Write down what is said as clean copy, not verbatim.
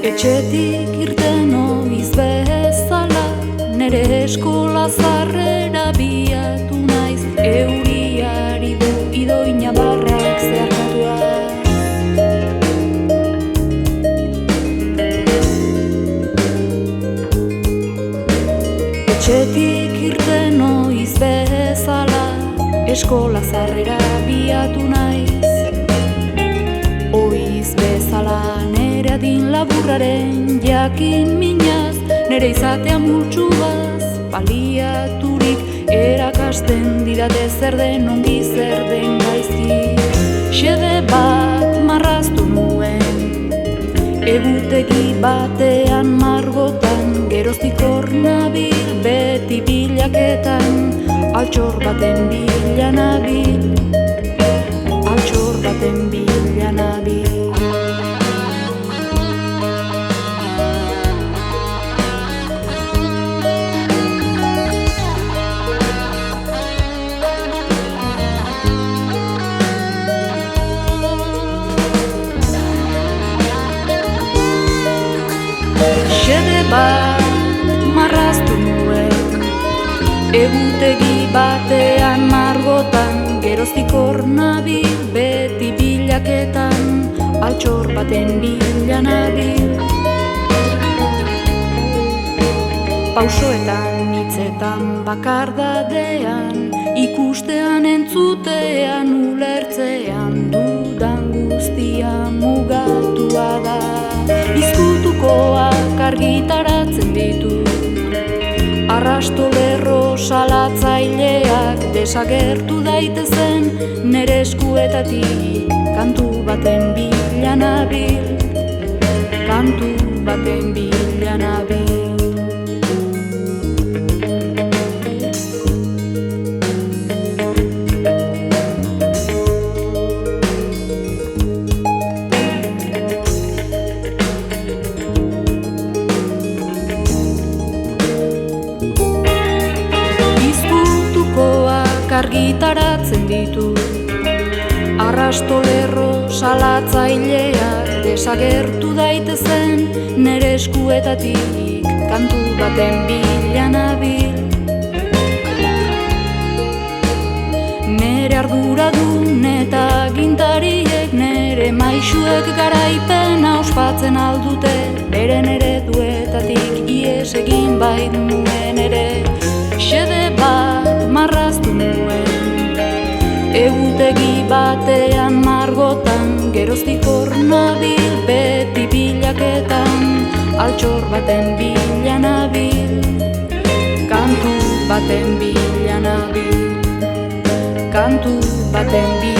Etxetik irten oiz bezala, nere eskola zarrera biatu naiz, euriari du idoina barrak zeharkatua. Etxetik irten oiz bezala, eskola zarrera biatu naiz, oiz bezala nere adin laburraren jakin minaz, nere izatea multsuaz baliaturik erakasten didate zer den ongi zer den gaizki. Xede bat marraztu nuen, egutegi batean margotan, geroztik hor nabil beti bilaketan, altxor baten bila nabil, altxor baten bila nabil. Xede bat marraztu nuen, egutegi batean margotan, geroztik hor nabil beti bilaketan, altxor baten bila nabil. Pausoetan, hitzetan, bakardadean, ikustean, entzutean, ulertzean, dudan guztia mugatua da. Izkutukoak argitaratzen ditu, arrasto lerro salatzaileak desagertu daitezen nere eskuetatik, kantu baten bila nabil, kantu baten bila nabil. Argitaratzen ditu, arrasto lerro salatzaileak desagertu daitezen nere eskuetatik, kantu baten bila nabil. Nere arduradun eta gintariek, nere maisuek garaipena ospatzen aldute, beren ereduetatik ihes egin bait nuen ere. Xede bat marraztu nuen, egutegi batean margotan, geroztik hor nabil beti bilaketan, altxor baten bila nabil, kantu baten bila nabil, kantu baten bila nabil.